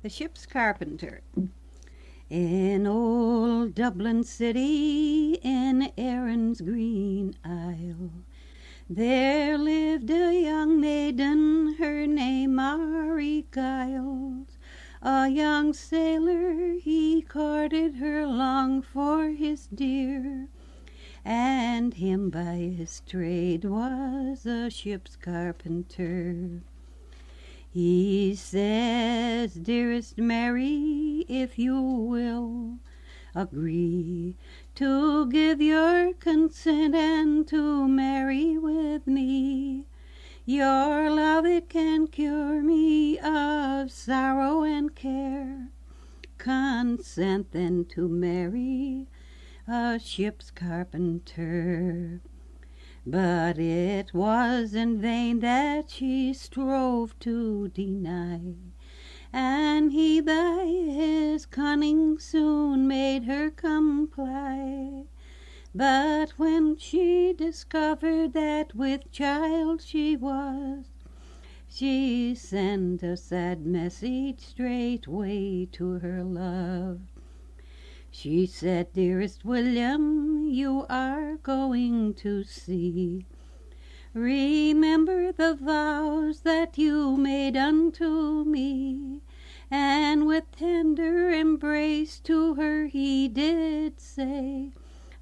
The Ship's Carpenter. In old Dublin city, in Erin's green isle, there lived a young maiden, her name Mary Giles. A young sailor, he courted her long for his dear, and him by his trade was a ship's carpenter. He says, dearest Mary, if you will agree to give your consent and to marry with me, your love it can cure me of sorrow and care. Consent then to marry a ship's carpenter. But it was in vain that she strove to deny, and he by his cunning soon made her comply. But when she discovered that with child she was, she sent a sad message straightway to her love. She said, dearest William, you are going to sea. Remember the vows that you made unto me. And with tender embrace to her he did say,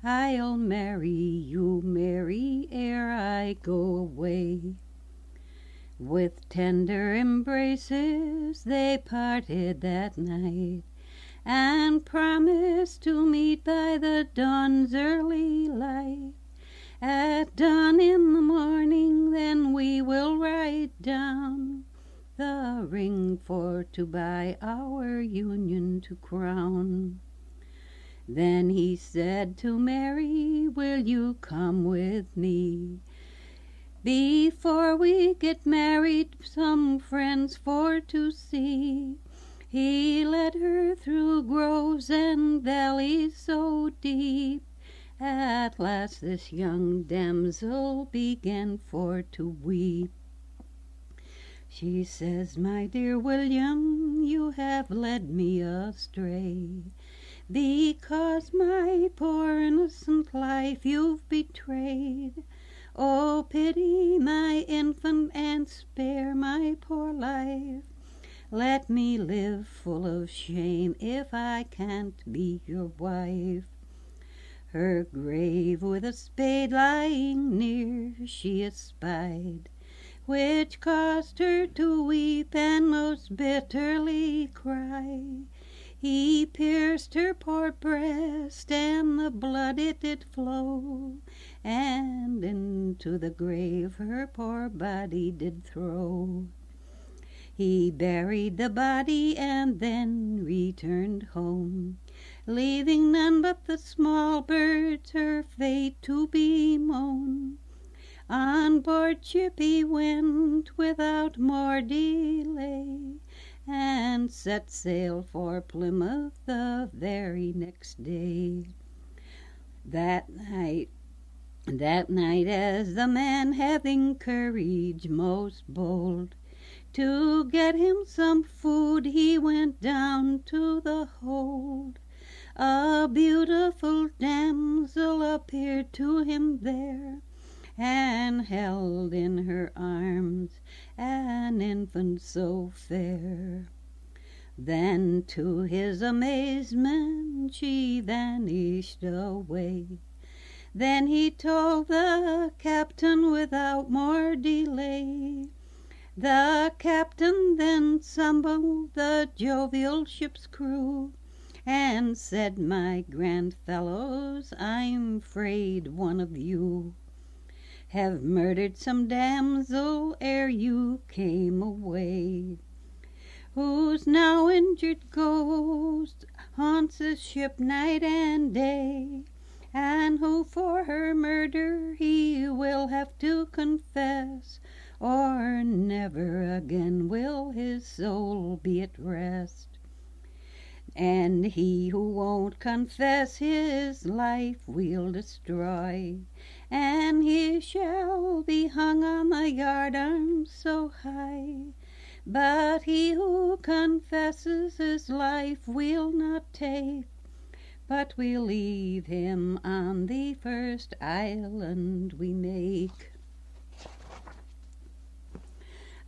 I'll marry you, Mary, ere I go away. With tender embraces they parted that night, and promised to meet by the dawn's early light. At dawn in the morning then we will write down the ring for to by our union to crown. Then he said to Mary, will you come with me? Before we get married, some friends for to see. He led her through groves and valleys so deep. At last this young damsel began for to weep. She says, my dear William, you have led me astray, because my poor innocent life you've betrayed. Oh, pity my infant and spare my poor life. Let me live full of shame if I can't be your wife. Her grave with a spade lying near she espied, which caused her to weep and most bitterly cry. He pierced her poor breast, and the blood it did flow, and into the grave her poor body did throw. He buried the body and then returned home, leaving none but the small birds her fate to bemoan. On board ship he went without more delay, and set sail for Plymouth the very next day. That night as the man having courage most bold, to get him some food he went down to the hold. A beautiful damsel appeared to him there, and held in her arms an infant so fair. Then to his amazement she vanished away. Then he told the captain without more delay. The captain then summoned the jovial ship's crew, and said, my grand fellows, I'm 'fraid one of you have murdered some damsel ere you came away, whose now injured ghost haunts the ship night and day, and who for her murder he will have to confess, or never again will his soul be at rest. And he who won't confess his life we'll destroy, and he shall be hung on the yardarm so high, But he who confesses his life we'll not take, but we'll leave him on the first island we make.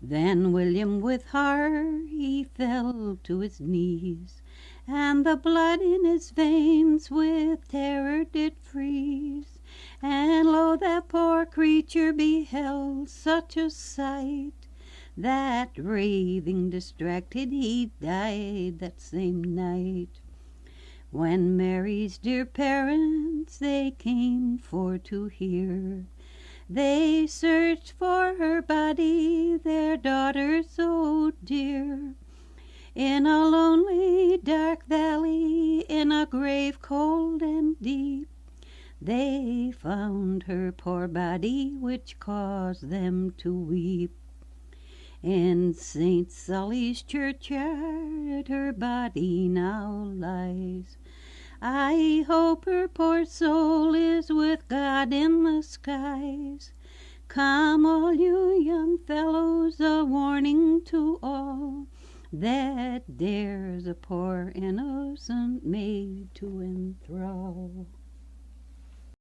Then William with horror he fell to his knees, and the blood in his veins with terror did freeze. And lo, that poor creature beheld such a sight, that raving distracted he died that same night. When Mary's dear parents they came for to hear, they searched for her body, their daughter so dear. In a lonely dark valley, in a grave cold and deep, they found her poor body, which caused them to weep. In St. Sully's churchyard her body now lies. I hope her poor soul is with God in the skies. Come all you young fellows, a warning to all, that dares a poor innocent maid to enthrall.